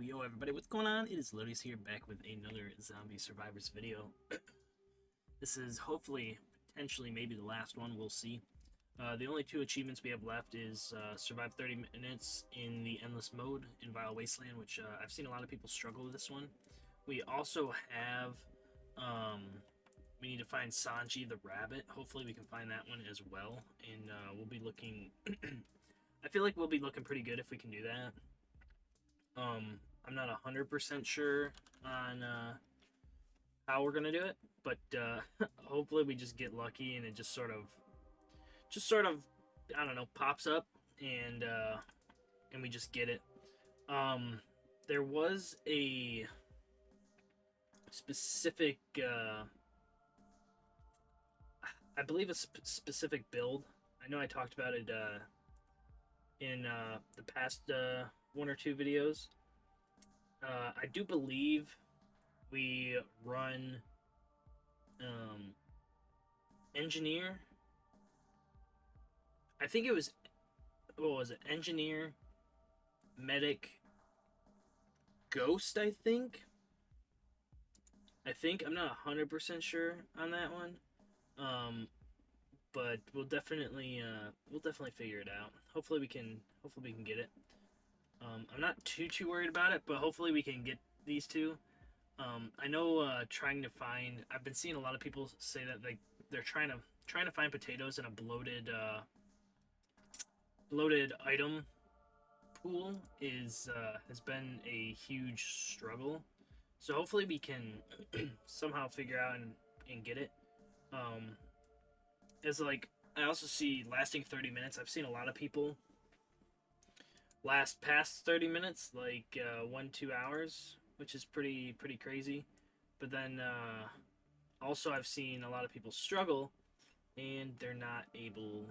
Yo, everybody, what's going on? It is Lodious here, back with another Zombie Survivors video. This is hopefully, potentially, maybe the last one, we'll see. The only two achievements we have left is survive 30 minutes in the endless mode in Vile Wasteland, which I've seen a lot of people struggle with this one. We also have, we need to find Sanji the rabbit. Hopefully we can find that one as well, and we'll be looking, I feel like we'll be looking pretty good if we can do that. I'm not 100% sure on how we're gonna do it, but hopefully we just get lucky and it just sort of, I don't know, pops up and we just get it. There was a specific, I believe a specific build. I know I talked about it in the past one or two videos. I do believe we run engineer. I think it was, what was it? Engineer, medic, ghost, I think. I'm not 100% sure on that one. But we'll definitely figure it out. Hopefully we can get it. I'm not too worried about it, but hopefully we can get these two. I know trying to find, I've been seeing a lot of people say that they're trying to find potatoes in a bloated item pool is has been a huge struggle. So hopefully we can somehow figure out and get it. As like, I also see lasting 30 minutes. I've seen a lot of people last past 30 minutes, like 1-2 hours, which is pretty crazy. But then also I've seen a lot of people struggle and they're not able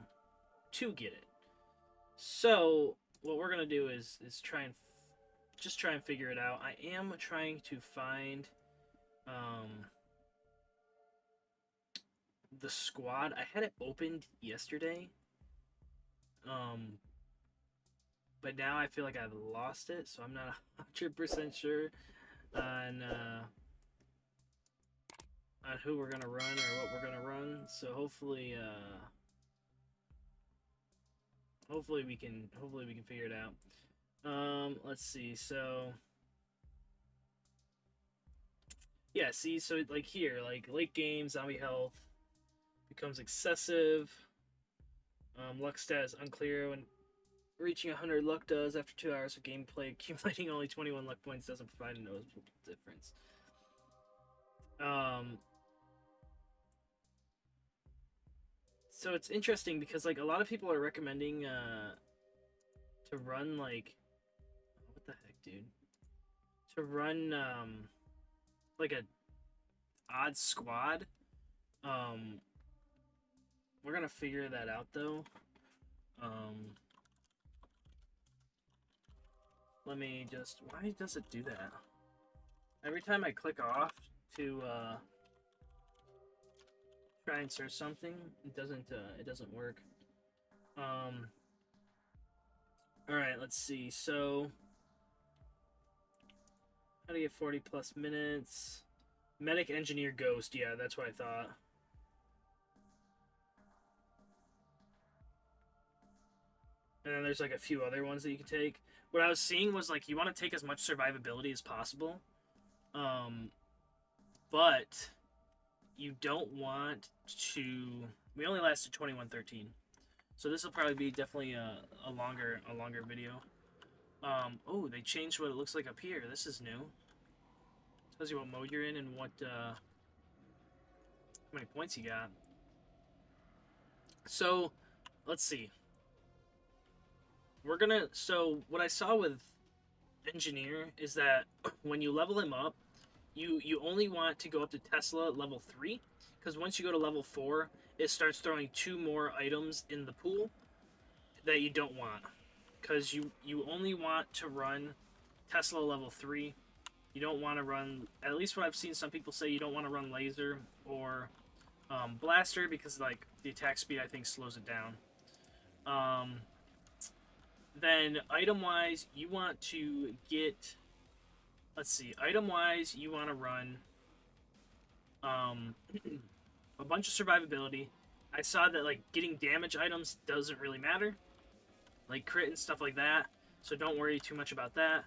to get it. So what we're gonna do is try and figure it out. I am trying to find the squad. I had it opened yesterday, but now I feel like I've lost it, so I'm not 100% sure on who we're gonna run or what we're gonna run. So hopefully we can figure it out. Let's see. So yeah, see, so like here, like late game zombie health becomes excessive. Luck status unclear when reaching 100 luck does after 2 hours of gameplay. Accumulating only 21 luck points doesn't provide a noticeable difference. So it's interesting because like a lot of people are recommending to run like, what the heck, dude? To run like a odd squad. We're gonna figure that out though. Let me just, why does it do that? Every time I click off to try and search something, it doesn't work. Alright, let's see. So how to get 40 plus minutes? Medic, engineer, ghost. Yeah, that's what I thought. And then there's like a few other ones that you can take. What I was seeing was like you want to take as much survivability as possible, but you don't want to. We only lasted 21:13, so this will probably be definitely a longer video. Oh, they changed what it looks like up here. This is new. It tells you what mode you're in and what how many points you got. So let's see. We're gonna, so what I saw with engineer is that when you level him up, you only want to go up to Tesla level 3, because once you go to level 4, it starts throwing 2 more items in the pool that you don't want, because you only want to run Tesla level 3 You don't want to run, at least what I've seen some people say, you don't want to run laser or blaster because like the attack speed I think slows it down. Then item wise, you want to get, let's see, item wise you want to run a bunch of survivability. I saw that like getting damage items doesn't really matter, like crit and stuff like that, so don't worry too much about that.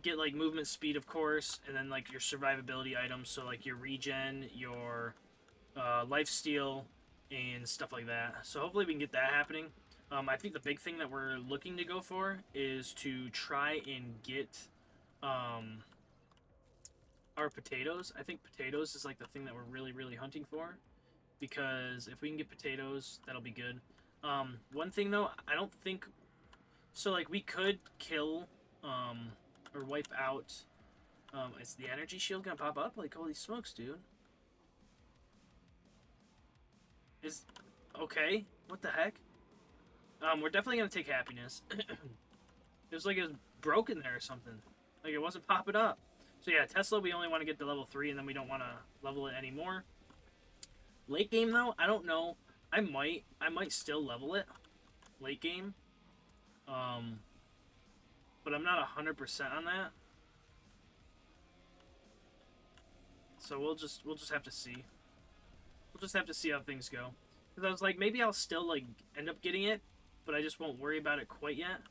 Get like movement speed, of course, and then like your survivability items, so like your regen, your life steal, and stuff like that. So hopefully we can get that happening. I think the big thing that we're looking to go for is to try and get our potatoes. I think potatoes is like the thing that we're really hunting for, because if we can get potatoes, that'll be good. One thing though, I don't think so. Like we could kill or wipe out. Is the energy shield gonna pop up? Like holy smokes, dude! Is okay. What the heck? We're definitely gonna take happiness. It was like it was broken there or something. Like it wasn't popping up. So yeah, Tesla, we only want to get to level 3, and then we don't want to level it anymore. Late game though, I don't know. I might still level it late game. But I'm not 100% on that. So we'll just have to see. We'll just have to see how things go. Because I was like, maybe I'll still like end up getting it, but I just won't worry about it quite yet.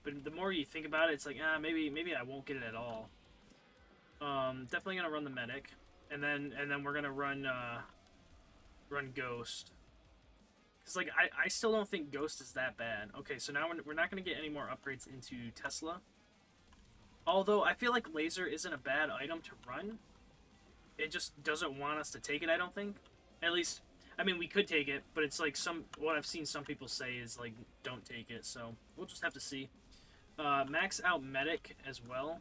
But the more you think about it, it's like, maybe I won't get it at all. Definitely gonna run the medic, and then we're gonna run Ghost. Cause like I still don't think Ghost is that bad. Okay, so now we're not gonna get any more upgrades into Tesla. Although I feel like laser isn't a bad item to run. It just doesn't want us to take it, I don't think. At least, I mean, we could take it, but it's like what I've seen some people say is like, don't take it. So we'll just have to see. Max out medic as well.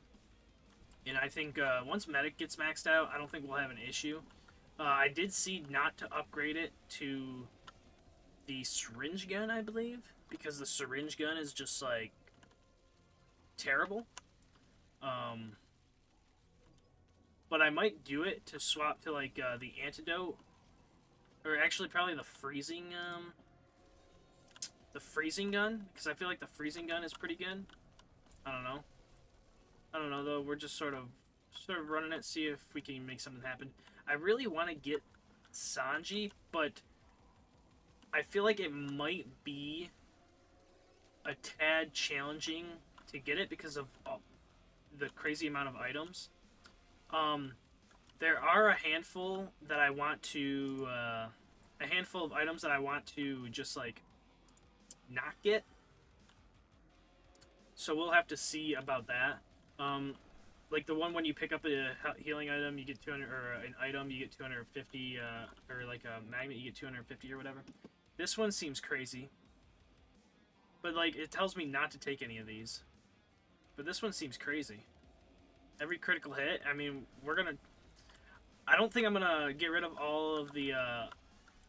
And I think once medic gets maxed out, I don't think we'll have an issue. I did see not to upgrade it to the syringe gun, I believe, because the syringe gun is just like terrible. But I might do it to swap to like the antidote, or actually probably the freezing gun, because I feel like the freezing gun is pretty good. I don't know though. We're just sort of running it, see if we can make something happen. I really want to get Sanji, but I feel like it might be a tad challenging to get it because of the crazy amount of items. There are a handful that I want to, a handful of items that I want to just like not get. So we'll have to see about that. Like the one when you pick up a healing item, you get 200, or an item, you get 250, or like a magnet, you get 250 or whatever. This one seems crazy. But like, it tells me not to take any of these. But this one seems crazy. Every critical hit, I mean, I don't think I'm gonna get rid of all of the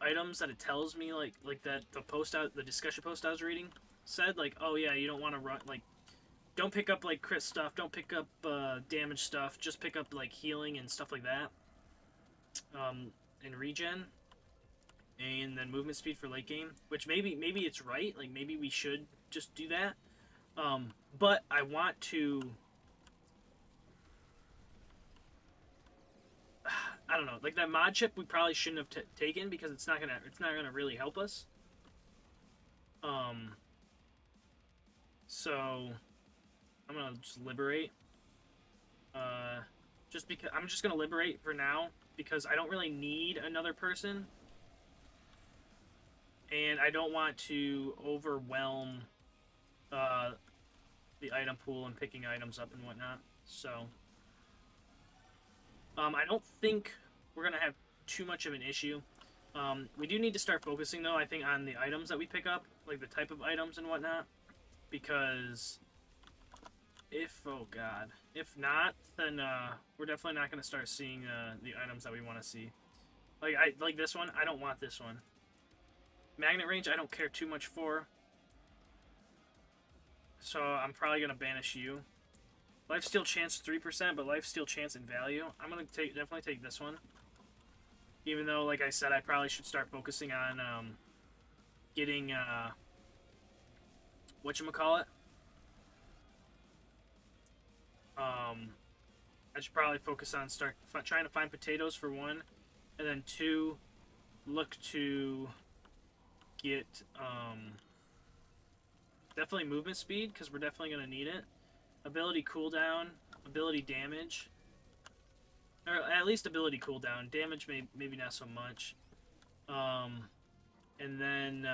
items that it tells me, like that the discussion post I was reading said, like, oh yeah, you don't want to run, like, don't pick up like crit stuff, don't pick up damage stuff, just pick up like healing and stuff like that, and regen, and then movement speed for late game, which maybe it's right, like maybe we should just do that, but I want to, I don't know, like that mod chip we probably shouldn't have taken, because it's not gonna really help us. So I'm gonna just liberate. Just because I'm just gonna liberate for now, because I don't really need another person, and I don't want to overwhelm the item pool and picking items up and whatnot. So I don't think we're gonna have too much of an issue. We do need to start focusing though, I think, on the items that we pick up, like the type of items and whatnot, because if not, then we're definitely not going to start seeing the items that we want to see. Like this one, I don't want this one. Magnet range, I don't care too much for, so I'm probably going to banish you. Lifesteal chance 3%, but lifesteal chance in value. I'm gonna definitely take this one. Even though, like I said, I probably should start focusing on getting whatchamacallit. I should probably focus on trying to find potatoes for one, and then two, look to get definitely movement speed, because we're definitely going to need it. Ability cooldown, ability damage, or at least ability cooldown. Damage maybe not so much. And then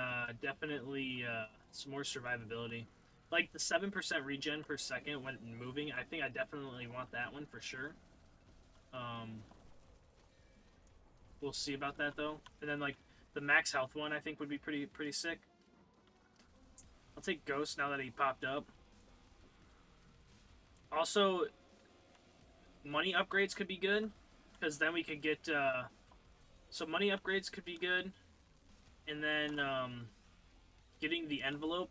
definitely some more survivability. Like the 7% regen per second when moving, I think I definitely want that one for sure. We'll see about that though. And then like the max health one, I think would be pretty sick. I'll take Ghost now that he popped up. Also, money upgrades could be good, because then we could get so money upgrades could be good, and then getting the envelope,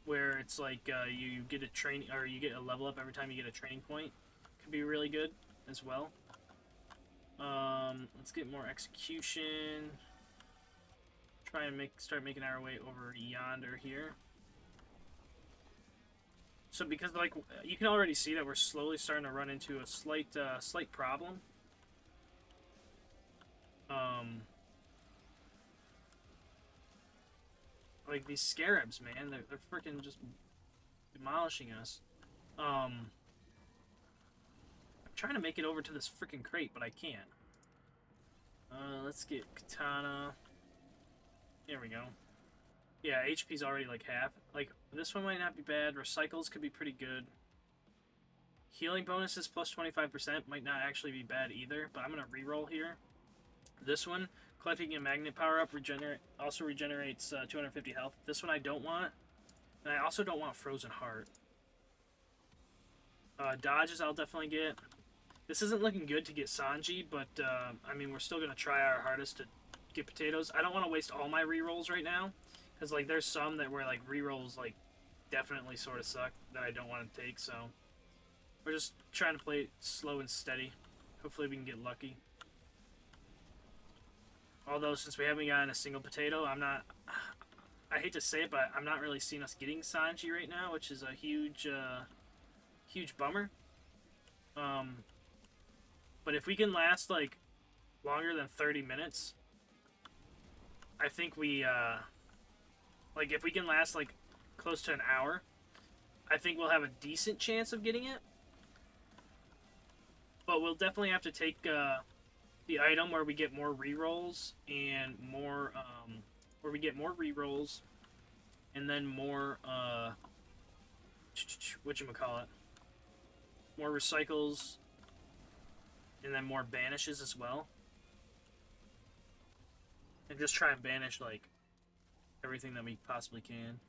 where it's like you get a training, or you get a level up every time you get a training point, could be really good as well. Let's get more execution. Try and start making our way over yonder here. So because like you can already see that we're slowly starting to run into a slight problem. Like these scarabs, man, they're freaking just demolishing us. I'm trying to make it over to this freaking crate, but I can't. Let's get katana. There we go. Yeah, HP's already like half. Like, this one might not be bad. Recycles could be pretty good. Healing bonuses plus 25% might not actually be bad either, but I'm going to reroll here. This one, collecting a magnet power-up also regenerates 250 health. This one I don't want. And I also don't want Frozen Heart. Dodges I'll definitely get. This isn't looking good to get Sanji, but, I mean, we're still going to try our hardest to get potatoes. I don't want to waste all my rerolls right now. Because, like, there's some that where, like, rerolls, like, definitely sort of suck that I don't want to take, so we're just trying to play it slow and steady. Hopefully we can get lucky. Although, since we haven't gotten a single potato, I hate to say it, but I'm not really seeing us getting Sanji right now, which is a huge bummer. But if we can last, like, longer than 30 minutes, I think we, like, if we can last, like, close to an hour, I think we'll have a decent chance of getting it. But we'll definitely have to take the item where we get more rerolls and more, where we get more rerolls and then more, whatchamacallit, more recycles and then more banishes as well. And just try and banish, like, everything that we possibly can.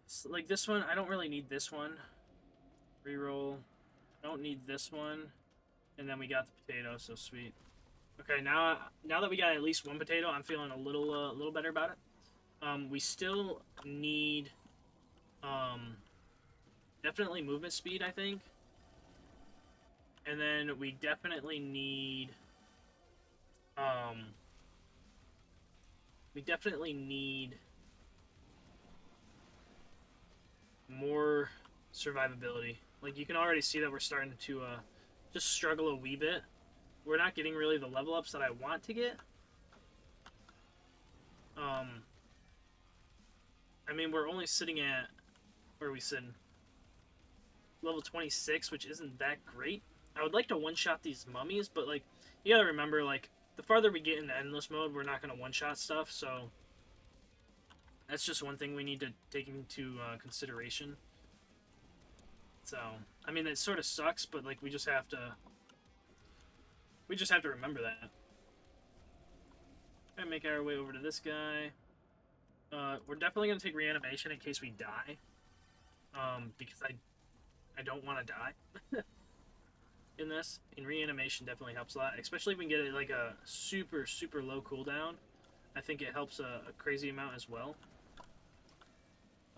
So like this one, I don't really need this one. Reroll. I don't need this one. And then we got the potato, so sweet. Okay, now that we got at least one potato, I'm feeling a little better about it. We still need definitely movement speed, I think. And then we definitely need more survivability. Like, you can already see that we're starting to just struggle a wee bit. We're not getting really the level ups that I want to get. I mean, we're only sitting at, where are we sitting? Level 26, which isn't that great. I would like to one-shot these mummies, but, like, you gotta remember, like, the farther we get into endless mode, we're not gonna one-shot stuff, so that's just one thing we need to take into consideration. So, I mean, it sort of sucks, but, like, we just have to remember that. Gonna make our way over to this guy. We're definitely gonna take reanimation in case we die, because I don't want to die in this. And reanimation definitely helps a lot, especially if we can get it like a super low cooldown. I think it helps a crazy amount as well.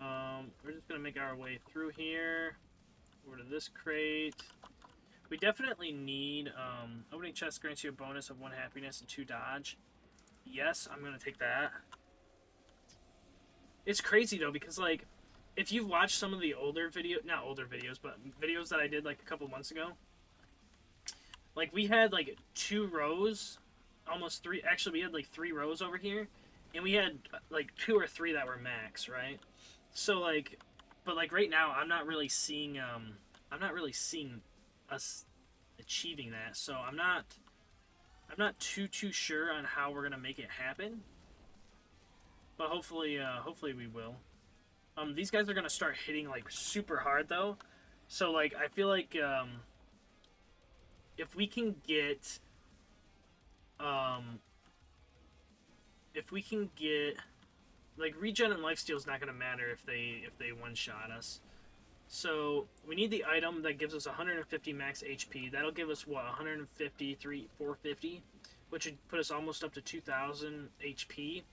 We're just gonna make our way through here. Over to this crate. We definitely need, opening chest grants you a bonus of 1 happiness and 2 dodge. Yes, I'm gonna take that. It's crazy, though, because, like, if you've watched some of the older not older videos, but videos that I did, like, a couple months ago, like, we had, like, 2 rows, almost 3, actually, we had, like, 3 rows over here, and we had, like, 2 or 3 that were max, right? So, like, but, like, right now, I'm not really seeing us achieving that, so I'm not too sure on how we're gonna make it happen, but hopefully we will. These guys are gonna start hitting like super hard though, so like I feel like if we can get like regen and lifesteal is not gonna matter if they one shot us. So we need the item that gives us 150 max HP. That'll give us what, 150, 450, which would put us almost up to 2,000 HP.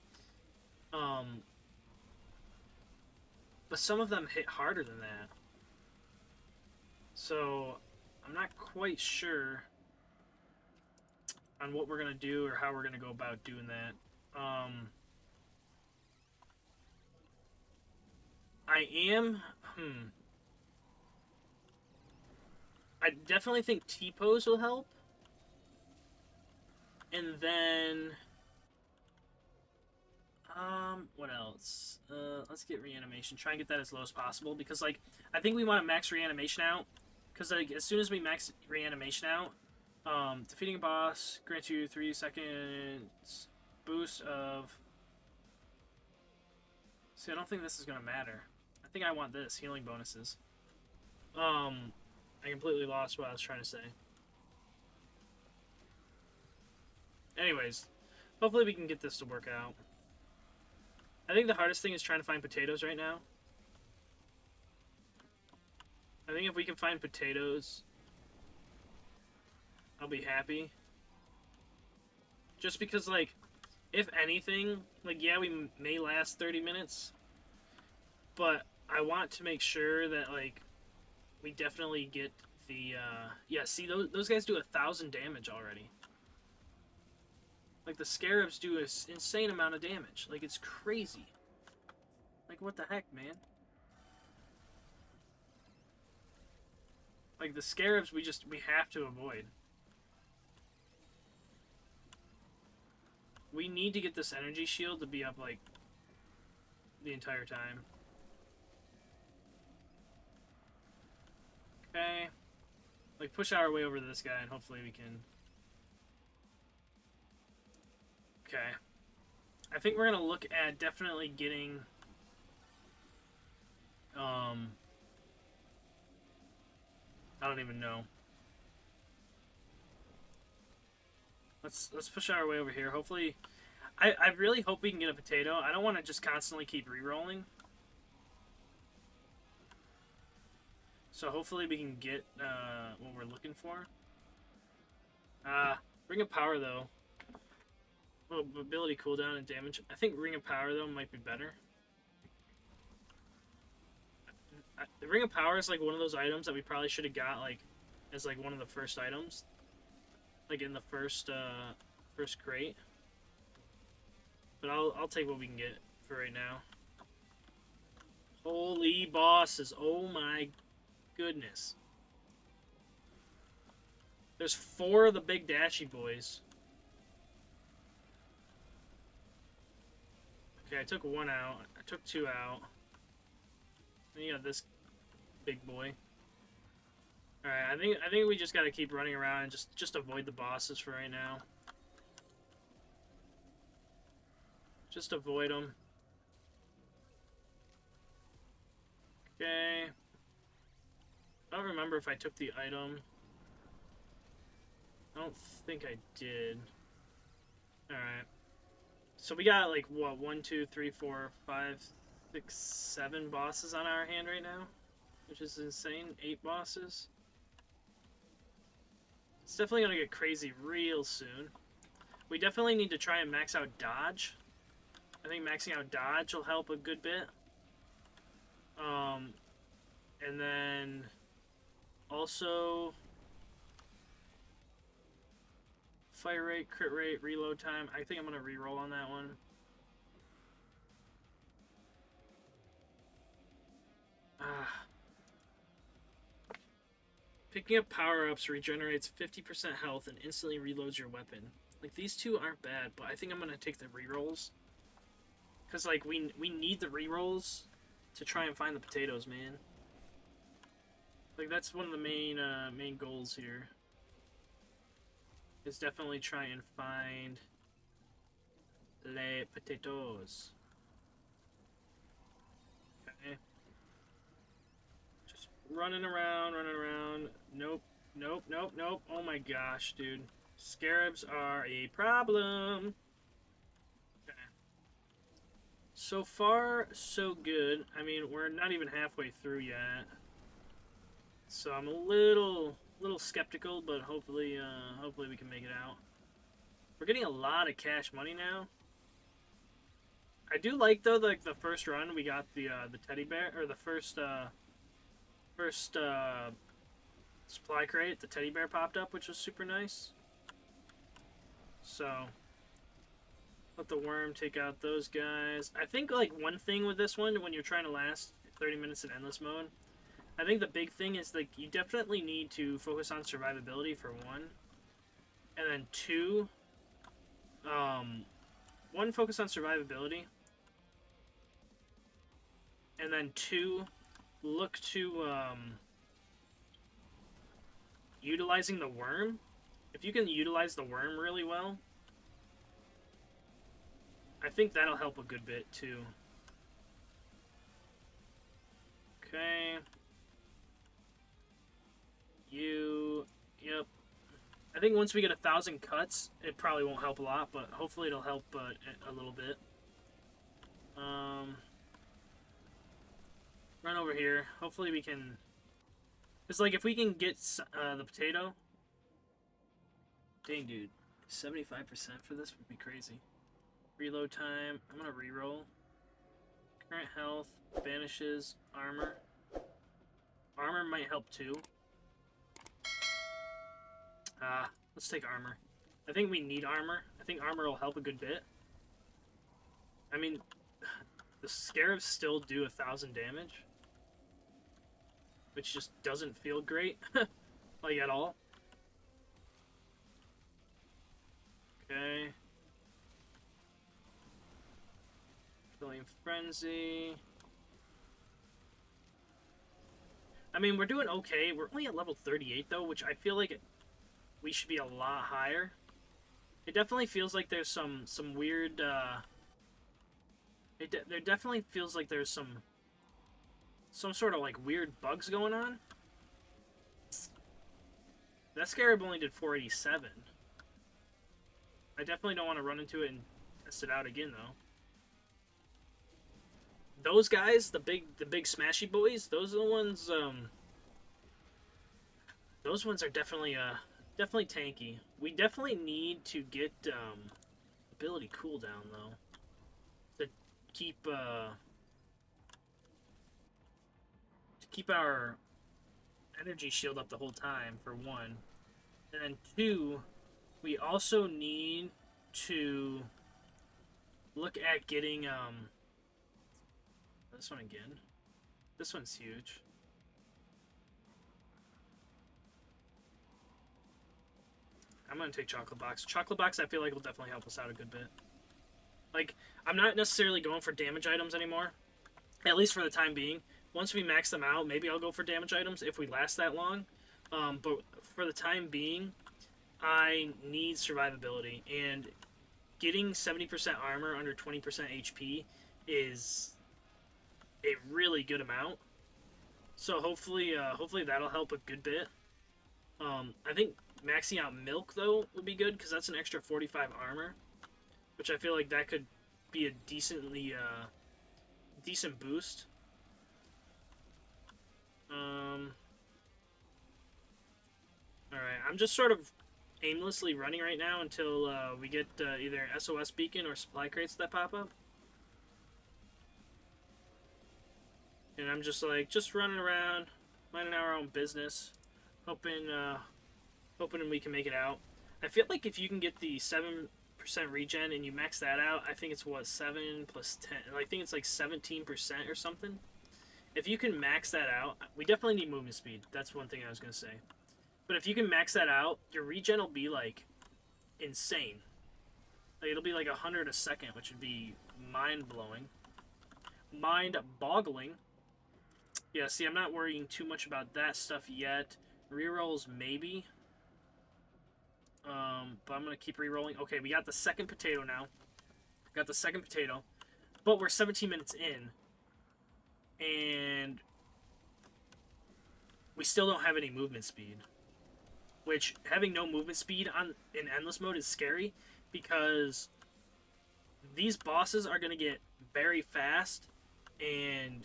But some of them hit harder than that. So I'm not quite sure on what we're gonna do or how we're gonna go about doing that. I am. I definitely think T-pose will help. And then what else? Let's get reanimation. Try and get that as low as possible because like I think we want to max reanimation out because like as soon as we max reanimation out, defeating a boss grants you 3 seconds boost of. See, I don't think this is gonna matter. I think I want this healing bonuses. I completely lost what I was trying to say. Anyways, hopefully we can get this to work out. I think the hardest thing is trying to find potatoes right now. I think if we can find potatoes, I'll be happy. Just because, like, if anything, like, yeah, we may last 30 minutes, but I want to make sure that, like, we definitely get the, yeah, see, those guys do 1,000 damage already. Like, the scarabs do an insane amount of damage. Like, it's crazy. Like, what the heck, man? Like, the scarabs, we have to avoid. We need to get this energy shield to be up, like, the entire time. Okay. Like, push our way over to this guy, and hopefully we can... Okay. I think we're gonna look at definitely getting... I don't even know. Let's push our way over here. Hopefully... I really hope we can get a potato. I don't want to just constantly keep re-rolling. So hopefully we can get what we're looking for. Ring of Power, though. Oh, ability cooldown and damage. I think Ring of Power, though, might be better. The Ring of Power is like one of those items that we probably should have got like as like one of the first items, like in the first crate. But I'll take what we can get for right now. Holy bosses! Oh my goodness! There's 4 of the big dashy boys. Okay, I took 1 out. I took 2 out. Then you got this big boy. Alright, I think we just gotta keep running around and just avoid the bosses for right now. Just avoid them. Okay. I don't remember if I took the item. I don't think I did. Alright. So we got like, what, 1, 2, 3, 4, 5, 6, 7 bosses on our hand right now? Which is insane. 8 bosses. It's definitely gonna get crazy real soon. We definitely need to try and max out dodge. I think maxing out dodge will help a good bit. And then also fire rate, crit rate, reload time. I think I'm gonna reroll on that one. Picking up power-ups regenerates 50% health and instantly reloads your weapon. Like, these two aren't bad, but I think I'm gonna take the rerolls. Because, like, we need the rerolls to try and find the potatoes, man. Like, that's one of the main goals here. Is definitely try and find les potatoes. Okay. Just running around. Nope. Oh my gosh, dude. Scarabs are a problem. Okay. So far, so good. I mean, we're not even halfway through yet. So I'm a little skeptical, but hopefully we can make it out. We're getting a lot of cash money now. I do like, though, like the first run we got the teddy bear, or the first supply crate, the teddy bear popped up, which was super nice. So let the worm take out those guys. I think, like, one thing with this one, when you're trying to last 30 minutes in endless mode, I think the big thing is, like, you definitely need to focus on survivability for one. And then two, one, focus on survivability. And then two, look to, utilizing the worm. If you can utilize the worm really well, I think that'll help a good bit, too. Okay. Yep. I think once we get 1,000 cuts, it probably won't help a lot, but hopefully it'll help a little bit. Run over here. Hopefully we can... It's like, if we can get the potato... Dang, dude. 75% for this would be crazy. Reload time. I'm gonna reroll. Current health. Banishes. Armor. Armor might help, too. Let's take armor. I think we need armor. I think armor will help a good bit. I mean, the scarabs still do 1,000 damage, which just doesn't feel great, like, at all. Okay. Killing Frenzy. I mean, we're doing okay. We're only at level 38, though, which I feel like we should be a lot higher. It definitely feels like there's some weird, there definitely feels like there's some sort of, like, weird bugs going on. That scarab only did 487. I definitely don't want to run into it and test it out again, though. Those guys, the big smashy boys, those are the ones, those ones are definitely tanky. We definitely need to get, ability cooldown, though. To keep our energy shield up the whole time, for one. And then two, we also need to look at getting, this one again. This one's huge. I'm gonna take Chocolate Box. Chocolate Box, I feel like, will definitely help us out a good bit. Like, I'm not necessarily going for damage items anymore. At least for the time being. Once we max them out, maybe I'll go for damage items if we last that long. But for the time being, I need survivability. And getting 70% armor under 20% HP is a really good amount. So hopefully that'll help a good bit. I think maxing out milk, though, would be good, because that's an extra 45 armor, which I feel like that could be a decent boost. Alright, I'm just sort of aimlessly running right now until we get either an SOS beacon or supply crates that pop up. And I'm just like, just running around, minding our own business, hoping we can make it out. I feel like if you can get the 7% regen and you max that out, I think it's what, 7 plus 10. I think it's like 17% or something. If you can max that out, we definitely need movement speed. That's one thing I was going to say. But if you can max that out, your regen will be like insane. Like, it'll be like 100 a second, which would be mind-blowing. Mind-boggling. Yeah, see, I'm not worrying too much about that stuff yet. Rerolls, maybe. But I'm going to keep rerolling. Okay, we got the second potato now. Got the second potato. But we're 17 minutes in. And we still don't have any movement speed. Which, having no movement speed in endless mode is scary. Because these bosses are going to get very fast. And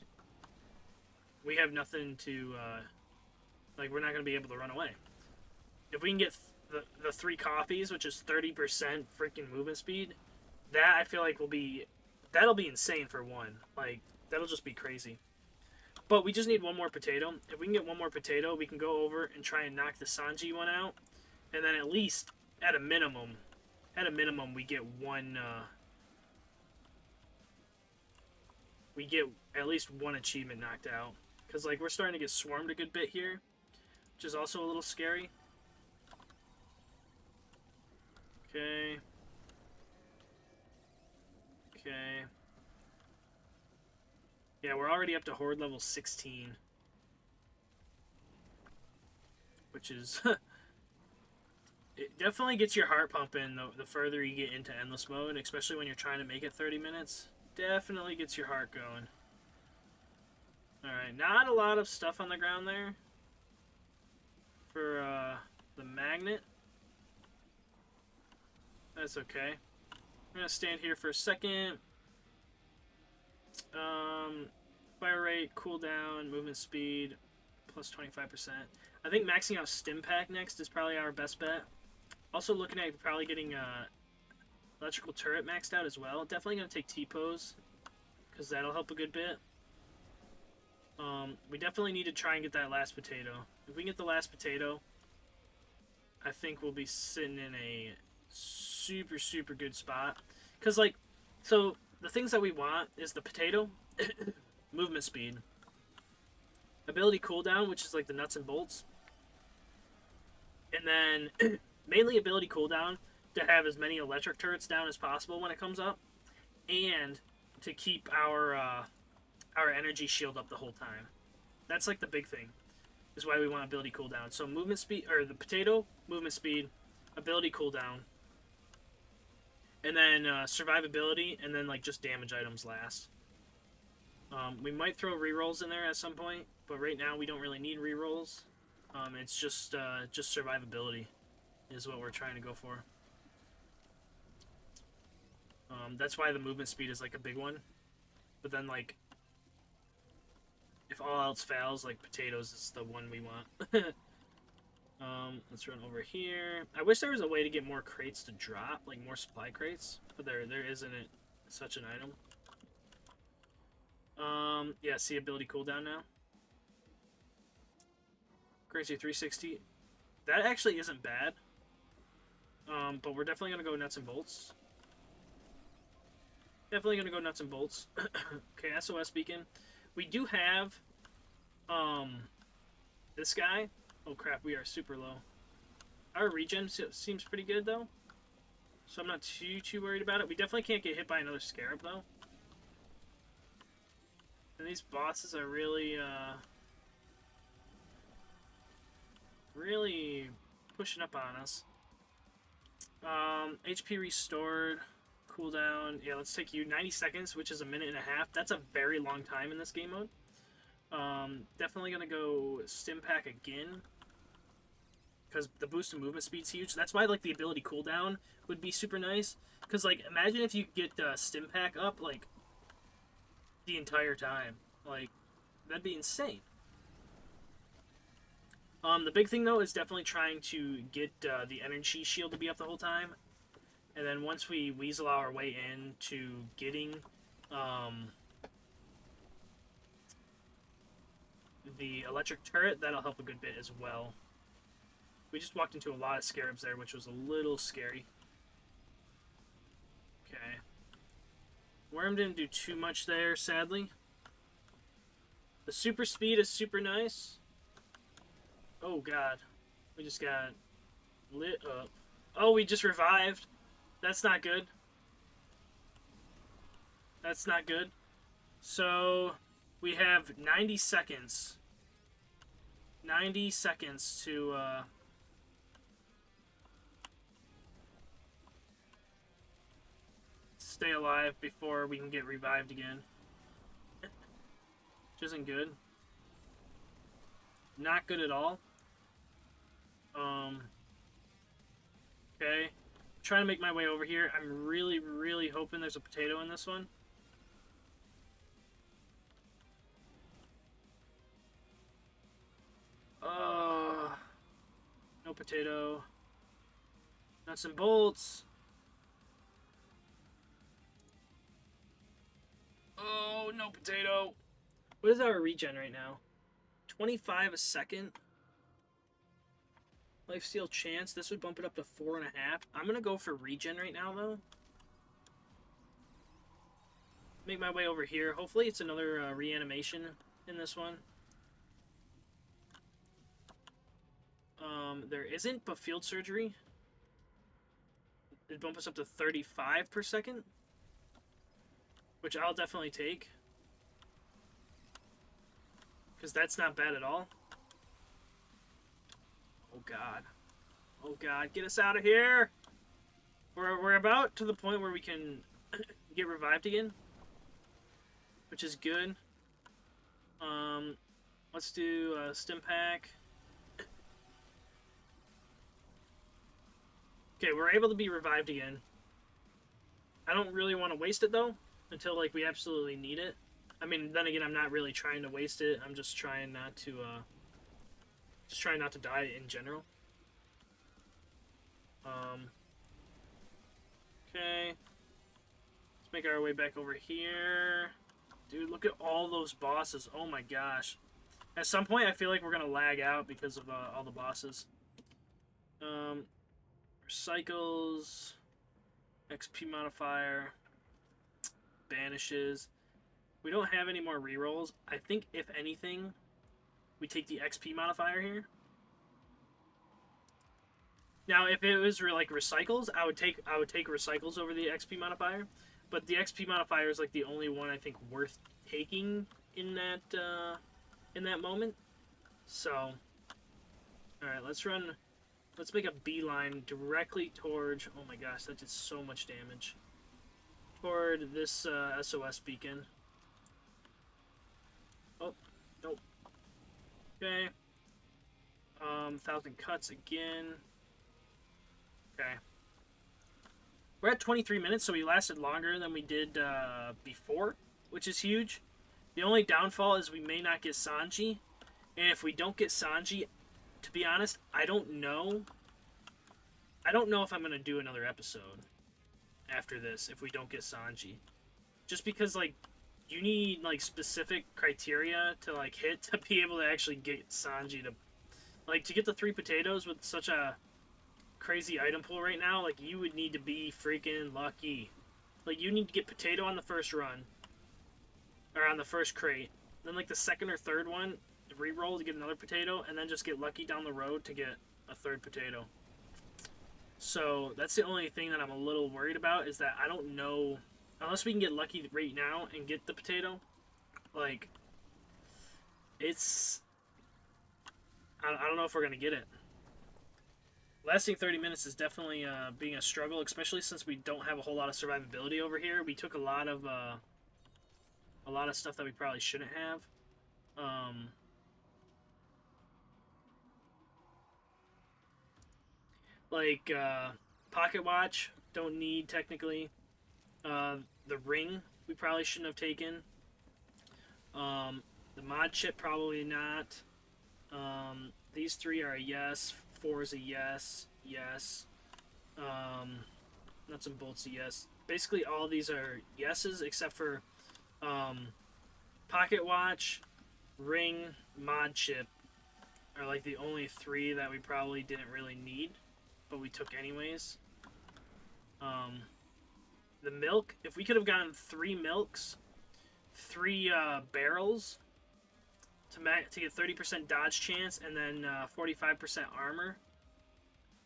we have nothing to... like, we're not going to be able to run away. If we can get the 3 coffees, which is 30% freaking movement speed, that I feel like that'll be insane for one. Like, that'll just be crazy. But we just need one more potato. If we can get one more potato, we can go over and try and knock the Sanji one out. And then at least, at a minimum, we get one, we get at least one achievement knocked out. Because, like, we're starting to get swarmed a good bit here, which is also a little scary. Okay. Okay. Yeah, we're already up to Horde level 16. Which is... it definitely gets your heart pumping the further you get into endless mode, especially when you're trying to make it 30 minutes. Definitely gets your heart going. Alright, not a lot of stuff on the ground there for the magnet. That's okay. I'm going to stand here for a second. Fire rate, cooldown, movement speed, plus 25%. I think maxing out Stim Pack next is probably our best bet. Also looking at probably getting electrical turret maxed out as well. Definitely going to take T-pose, because that'll help a good bit. We definitely need to try and get that last potato. If we can get the last potato, I think we'll be sitting in a super, super good spot. Because, like, so the things that we want is the potato, movement speed, ability cooldown, which is like the nuts and bolts, and then mainly ability cooldown to have as many electric turrets down as possible when it comes up, and to keep our energy shield up the whole time. That's like the big thing, is why we want ability cooldown. So movement speed, or the potato, movement speed, ability cooldown, and then survivability, and then like just damage items last. We might throw rerolls in there at some point, but right now we don't really need rerolls. It's just survivability is what we're trying to go for. That's why the movement speed is like a big one. But then, like, if all else fails, like potatoes is the one we want. Let's run over here. I wish there was a way to get more crates to drop, like more supply crates, but there isn't such an item. Yeah, see ability cooldown now. Crazy 360. That actually isn't bad. But we're definitely gonna go nuts and bolts. Definitely gonna go nuts and bolts. Okay, SOS beacon. We do have this guy. Oh crap, we are super low. Our regen seems pretty good though, so I'm not too worried about it. We definitely can't get hit by another scarab though. And these bosses are really really pushing up on us. HP restored, cooldown. Yeah, let's take you 90 seconds, which is a minute and a half. That's a very long time in this game mode. Definitely gonna go Stim Pack again, because the boost in movement speed's huge. That's why like the ability cooldown would be super nice. Because like imagine if you get Stim Pack up like the entire time, like that'd be insane. The big thing though is definitely trying to get the energy shield to be up the whole time, and then once we weasel our way into getting the electric turret, that'll help a good bit as well. We just walked into a lot of scarabs there, which was a little scary. Okay. Worm didn't do too much there, sadly. The super speed is super nice. Oh, God. We just got lit up. Oh, we just revived. That's not good. That's not good. So, we have 90 seconds. 90 seconds to, stay alive before we can get revived again. Which isn't good. Not good at all. Okay. Trying to make my way over here. I'm really, really hoping there's a potato in this one. No potato. Nuts and bolts. Oh, no potato. What is our regen right now? 25 a second. Lifesteal chance. This would bump it up to 4.5. I'm going to go for regen right now, though. Make my way over here. Hopefully it's another reanimation in this one. There isn't, but field surgery. It'd bump us up to 35 per second. Which I'll definitely take. Because that's not bad at all. Oh, God. Oh, God. Get us out of here! We're about to the point where we can get revived again. Which is good. Let's do a stim pack. Okay, we're able to be revived again. I don't really want to waste it, though. Until, like, we absolutely need it. I mean, then again, I'm not really trying to waste it. I'm just trying not to, die in general. Okay. Let's make our way back over here. Dude, look at all those bosses. Oh my gosh. At some point, I feel like we're gonna lag out because of, all the bosses. Recycles. XP modifier. Banishes. We don't have any more rerolls. I think, if anything, we take the XP modifier here. Now, if it was like recycles, I would take recycles over the XP modifier. But the XP modifier is like the only one I think worth taking in that moment. So, all right, let's run. Let's make a beeline directly towards. Oh my gosh, that did so much damage. Toward this SOS beacon. Oh, nope. Okay. 1,000 cuts again. Okay. We're at 23 minutes, so we lasted longer than we did before, which is huge. The only downfall is we may not get Sanji. And if we don't get Sanji, to be honest, I don't know. I don't know if I'm going to do another episode after this if we don't get Sanji. Just because, like, you need, like, specific criteria to, like, hit to be able to actually get Sanji to... Like, to get the 3 potatoes with such a crazy item pool right now, like, you would need to be freaking lucky. Like, you need to get potato on the first run. Or on the first crate. Then, like, the second or third one, re-roll to get another potato, and then just get lucky down the road to get a third potato. So, that's the only thing that I'm a little worried about, is that I don't know... Unless we can get lucky right now and get the potato, like, it's... I don't know if we're going to get it. Lasting 30 minutes is definitely being a struggle, especially since we don't have a whole lot of survivability over here. We took a lot of stuff that we probably shouldn't have. Like, pocket watch, don't need technically. The ring, we probably shouldn't have taken. The mod chip, probably not. These 3 are a yes. 4 is a yes. Yes. Nuts and bolts, a yes. Basically, all these are yeses, except for pocket watch ring, mod chip are like the only three that we probably didn't really need, but we took anyways. The milk, if we could have gotten 3 milks, 3 barrels to get 30% dodge chance, and then 45% armor,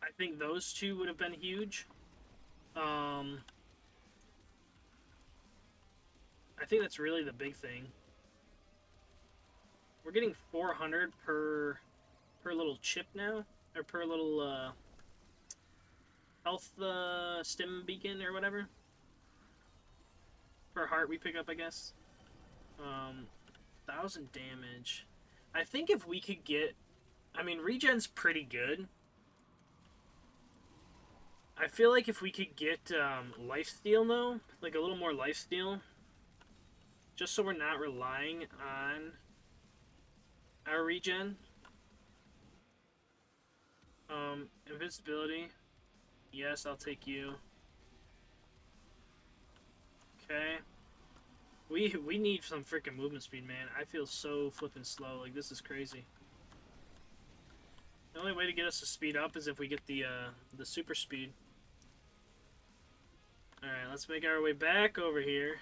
I think those two would have been huge. I think that's really the big thing. We're getting 400 per little chip now, or per little health stim beacon or whatever. Per heart we pick up, I guess. 1,000 damage. I think if we could get, I mean, regen's pretty good. I feel like if we could get lifesteal though, like a little more lifesteal, just so we're not relying on our regen. Invincibility. Yes, I'll take you. Okay. We need some freaking movement speed, man. I feel so flippin' slow. Like, this is crazy. The only way to get us to speed up is if we get the super speed. Alright, let's make our way back over here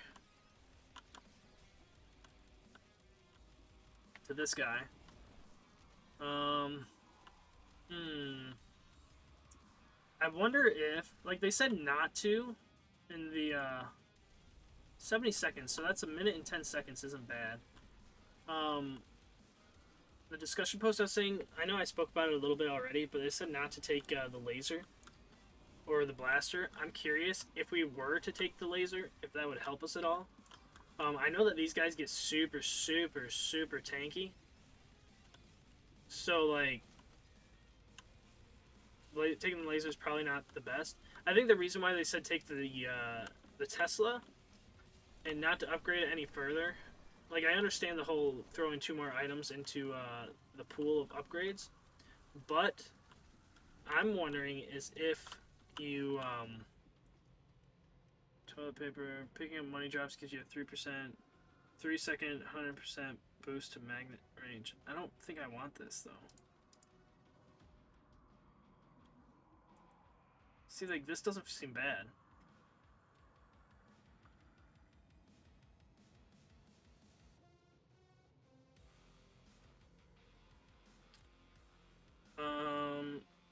to this guy. I wonder if, like, they said not to in the 70 seconds, so that's a minute and 10 seconds isn't bad. The discussion post I was saying, I know I spoke about it a little bit already, but they said not to take the laser or the blaster. I'm curious if we were to take the laser, if that would help us at all. I know that these guys get super, super, super tanky. So, like, taking the laser is probably not the best. I think the reason why they said take the Tesla and not to upgrade it any further, like, I understand the whole throwing 2 more items into the pool of upgrades, but I'm wondering is if you toilet paper, picking up money drops gives you a 3%, 3-second, 100% boost to magnet range. I don't think I want this though. See, like, this doesn't seem bad.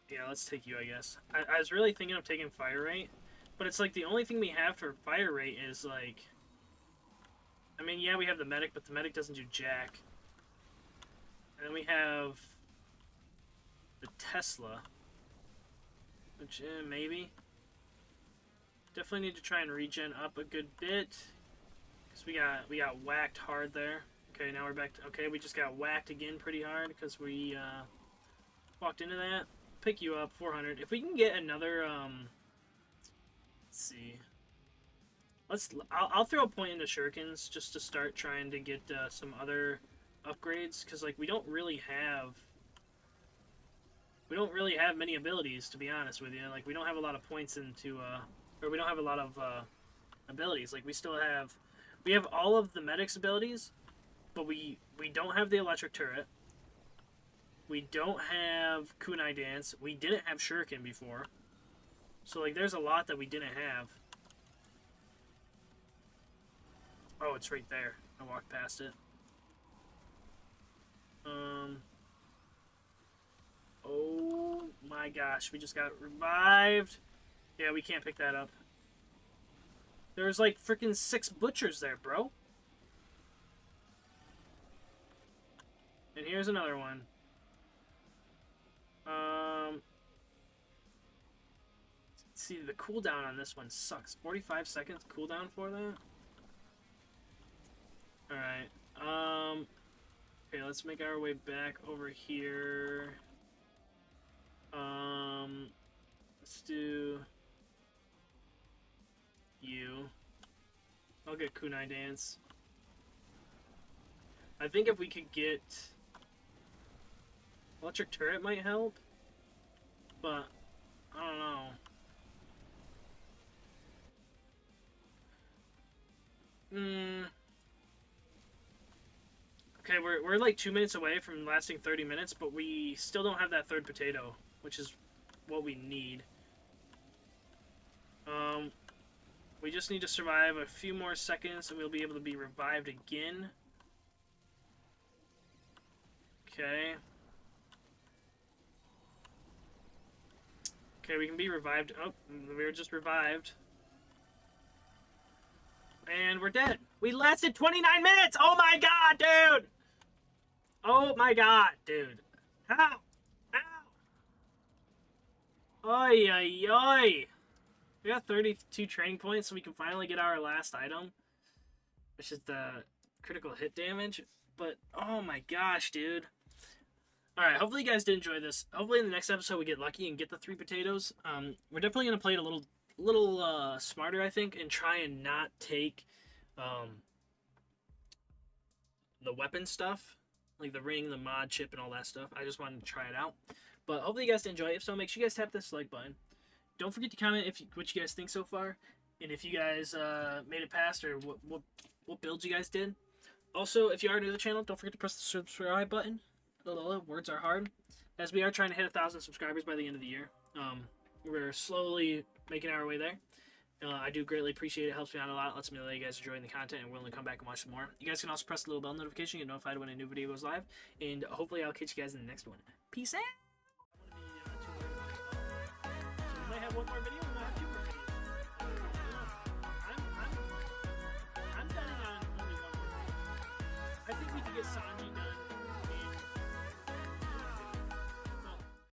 Yeah, let's take you, I guess. I was really thinking of taking fire rate, but it's like the only thing we have for fire rate is like, I mean, yeah, we have the medic, but the medic doesn't do jack. And then we have the Tesla, which maybe. Definitely need to try and regen up a good bit, because we got whacked hard there. Okay, now we're back to, okay, we just got whacked again pretty hard because we walked into that. Pick you up, 400. If we can get another, let's see. I'll throw a point into shurikens just to start trying to get some other upgrades, because like we don't really have many abilities, to be honest with you. Like, we don't have a lot of points into or we don't have a lot of abilities. Like, we have all of the medic's abilities, but we don't have the electric turret. We don't have kunai dance. We didn't have shuriken before. So, like, there's a lot that we didn't have. Oh, it's right there. I walked past it. Oh my gosh, we just got revived. Yeah, we can't pick that up. There's like freaking 6 butchers there, bro. And here's another one. See, the cooldown on this one sucks. 45 seconds cooldown for that? Alright. Okay, let's make our way back over here. Let's do you. I'll get kunai dance. I think if we could get electric turret might help, but I don't know. Okay, we're like 2 minutes away from lasting 30 minutes, but we still don't have that third potato, which is what we need. We just need to survive a few more seconds and we'll be able to be revived again. Okay. Okay, we can be revived. Oh, we were just revived. And we're dead. We lasted 29 minutes! Oh my god, dude! Oh my god, dude. Ow! Ow! Oi, oi, oi! We got 32 training points, so we can finally get our last item, which is the critical hit damage. But, oh my gosh, dude. Alright, hopefully you guys did enjoy this. Hopefully in the next episode we get lucky and get the 3 potatoes. We're definitely going to play it a little smarter, I think, and try and not take the weapon stuff, like the ring, the mod chip, and all that stuff. I just wanted to try it out. But hopefully you guys did enjoy it. If so, make sure you guys tap this like button. Don't forget to comment what you guys think so far, and if you guys made it past, or what builds you guys did. Also, if you are new to the channel, don't forget to press the subscribe button. Words are hard, as we are trying to hit 1,000 subscribers by the end of the year. We're slowly making our way there. I do greatly appreciate it. It helps me out a lot. Lets me know that you guys are enjoying the content and willing to come back and watch some more. You guys can also press the little bell notification to get notified when a new video goes live. And hopefully I'll catch you guys in the next one. Peace out! We might have one more video.